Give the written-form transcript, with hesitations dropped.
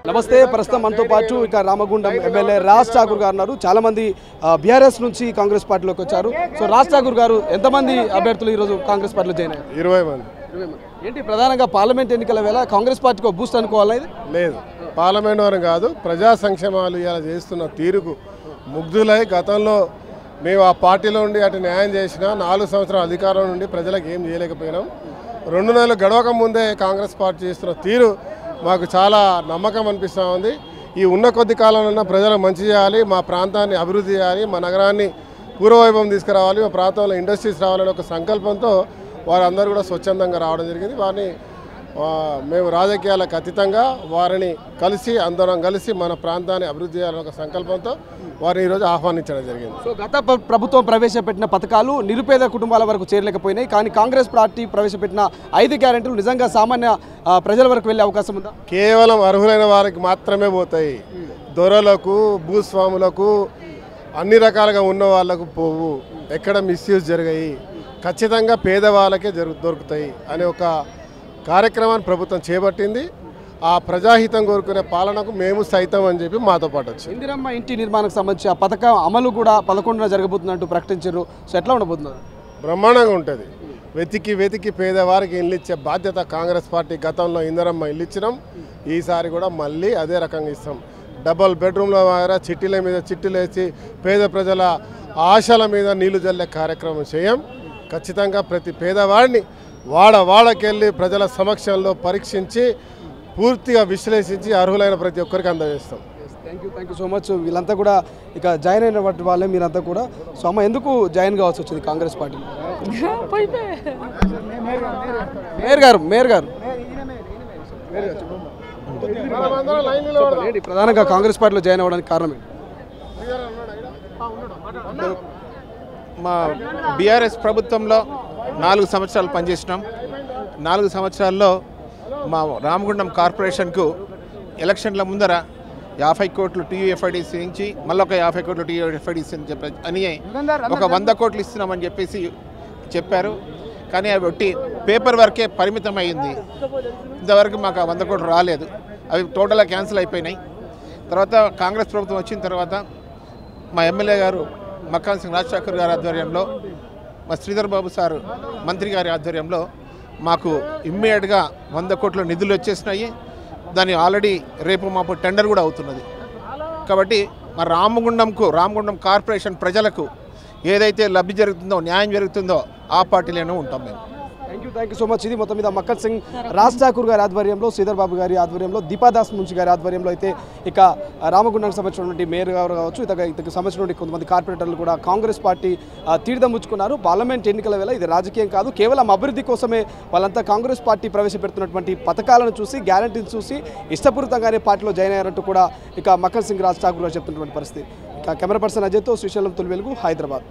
నమస్తే. ప్రస్తుతం మనతో పాటు ఇక రామగుండం ఎమ్మెల్యే రాజ్ ఠాకూర్ గారు ఉన్నారు. చాలా మంది బీఆర్ఎస్ నుంచి కాంగ్రెస్ పార్టీలోకి వచ్చారు. సో రాజ్ ఠాకూర్ గారు, ఎంతమంది అభ్యర్థులు ఈరోజు కాంగ్రెస్ పార్టీలో జాయిన్ అయ్యారు? 20 మంది. ఏంటి ప్రధానంగా పార్లమెంట్ ఎన్నికల వేళ కాంగ్రెస్ పార్టీకి ఒక బూస్ట్ అనుకోవాలా? ఇది లేదు, పార్లమెంట్ వరకు కాదు, ప్రజా సంక్షేమాలు ఇలా చేస్తున్న తీరుకు ముగ్ధులై గతంలో మేము ఆ పార్టీలో ఉండి అటు న్యాయం చేసిన 4 సంవత్సరాల అధికారం నుండి ప్రజలకు ఏం చేయలేకపోయినాం. 2 నెలలు గడవక ముందే కాంగ్రెస్ పార్టీ చేస్తున్న తీరు మాకు చాలా నమ్మకం అనిపిస్తూ ఉంది. ఈ ఉన్న కొద్ది కాలంలో ప్రజలకు మంచి చేయాలి, మా ప్రాంతాన్ని అభివృద్ధి చేయాలి, మా నగరాన్ని పూర్వవైభవం తీసుకురావాలి, మా ప్రాంతంలో ఇండస్ట్రీస్ రావాలనే ఒక సంకల్పంతో వారందరూ కూడా స్వచ్ఛందంగా రావడం జరిగింది. వారిని మేము రాజకీయాలకు అతీతంగా వారిని కలిసి అందరం కలిసి మన ప్రాంతాన్ని అభివృద్ధి చేయాలనే ఒక సంకల్పంతో వారిని ఈరోజు ఆహ్వానించడం జరిగింది. సో గత ప్రభుత్వం ప్రవేశపెట్టిన పథకాలు నిరుపేద కుటుంబాల వరకు చేరలేకపోయినాయి. కానీ కాంగ్రెస్ పార్టీ ప్రవేశపెట్టిన 5 గ్యారెంటీలు నిజంగా సామాన్య ప్రజల వరకు వెళ్ళే అవకాశం ఉందా? కేవలం అర్హులైన వారికి మాత్రమే పోతాయి. దొరలకు, భూస్వాములకు, అన్ని రకాలుగా ఉన్న వాళ్ళకు పోవు. ఎక్కడ మిస్యూజ్ జరిగాయి, ఖచ్చితంగా పేదవాళ్ళకే దొరుకుతాయి అనే ఒక కార్యక్రమాన్ని ప్రభుత్వం చేపట్టింది. ఆ ప్రజాహితం కోరుకునే పాలనకు మేము సైతం అని చెప్పి మాతో పాటు వచ్చింది. ఇందిరమ్మ ఇంటి నిర్మాణానికి సంబంధించి ఆ పథకం అమలు కూడా 11న జరగబోతున్నట్టు ప్రకటించారు. సో ఎట్లా ఉండబోతున్నారు? బ్రహ్మాండంగా ఉంటుంది. వెతికి పేదవారికి ఇల్లు ఇచ్చే బాధ్యత కాంగ్రెస్ పార్టీ. గతంలో ఇందిరమ్మ ఇల్లు ఇచ్చినాం, ఈసారి కూడా మళ్ళీ అదే రకంగా ఇస్తాం. డబల్ బెడ్రూమ్ల ద్వారా చిట్టీల మీద చిట్టీలు వేసి పేద ప్రజల ఆశల మీద నీళ్లు జల్లే కార్యక్రమం చేయం. ఖచ్చితంగా ప్రతి పేదవాడిని వాడకెళ్ళి ప్రజల సమక్షంలో పరీక్షించి పూర్తిగా విశ్లేషించి అర్హులైన ప్రతి ఒక్కరికి అందజేస్తాం. Thank you so much. వీళ్ళంతా కూడా ఇక జాయిన్ అయిన వాళ్ళే మీరంతా కూడా. సో అమ్మ, ఎందుకు జాయిన్ కావాల్సి వచ్చింది కాంగ్రెస్ పార్టీ? మేయర్ గారు ప్రధానంగా కాంగ్రెస్ పార్టీలో జాయిన్ అవ్వడానికి కారణం ఏంటి? మా బీఆర్ఎస్ ప్రభుత్వంలో 4 సంవత్సరాలు పనిచేసినాం. 4 సంవత్సరాల్లో మా రామగుండం కార్పొరేషన్కు ఎలక్షన్ల ముందర 50 కోట్లు టీయూఎఫ్ఐడిసి నుంచి మళ్ళీ ఒక 50 కోట్లు టీయూఎఫ్ఐడిసి అని అని ఒక 100 కోట్లు ఇస్తున్నామని చెప్పేసి చెప్పారు. కానీ అవి ఒట్టి పేపర్ వర్కే పరిమితం అయ్యింది. ఇంతవరకు మాకు 100 కోట్లు రాలేదు. అవి టోటల్గా క్యాన్సిల్ అయిపోయినాయి. తర్వాత కాంగ్రెస్ ప్రభుత్వం వచ్చిన తర్వాత మా ఎమ్మెల్యే గారు మక్కాన్ సింగ్ రాజ్ ఠాకూర్ గారి ఆధ్వర్యంలో, మా శ్రీధర్ బాబు సార్ మంత్రి గారి ఆధ్వర్యంలో మాకు ఇమ్మీడియట్గా 100 కోట్ల నిధులు వచ్చేసినాయి. దాన్ని ఆల్రెడీ రేపు మాకు టెండర్ కూడా అవుతున్నది. కాబట్టి మా రామగుండం కార్పొరేషన్ ప్రజలకు ఏదైతే లబ్ధి జరుగుతుందో, న్యాయం జరుగుతుందో ఆ పార్టీలోనే ఉంటాం మేము. Thank you so much. ఇది మొత్తం మీద మక్కన్ సింగ్ రాజ్ ఠాకూర్ గారి ఆధ్వర్యంలో, శ్రీధర్ బాబు గారి ఆధ్వర్యంలో, దీపాదాస్ మున్షి గారి ఆధ్వర్యంలో అయితే ఇక రామగుండానికి సంబంధించినటువంటి మేయర్ గారు కావచ్చు, ఇతనికి సంబంధించినటువంటి కొంతమంది కార్పొరేటర్లు కూడా కాంగ్రెస్ పార్టీ తీర్థం పుచ్చుకున్నారు. పార్లమెంట్ ఎన్నికల వేళ ఇది రాజకీయం కాదు, కేవలం అభివృద్ధి కోసమే వాళ్ళంతా కాంగ్రెస్ పార్టీ ప్రవేశపెడుతున్నటువంటి పథకాలను చూసి, గ్యారంటీని చూసి ఇష్టపూరితంగానే పార్టీలో జాయిన్ అయ్యారంటూ కూడా ఇక మక్కన్ సింగ్ రాజ్ ఠాకూర్ గారు చెప్తున్నటువంటి పరిస్థితి. ఇక కెమెరా పర్సన్ అజయ్తో శ్రీశైలం తొలి వెలుగు, హైదరాబాద్.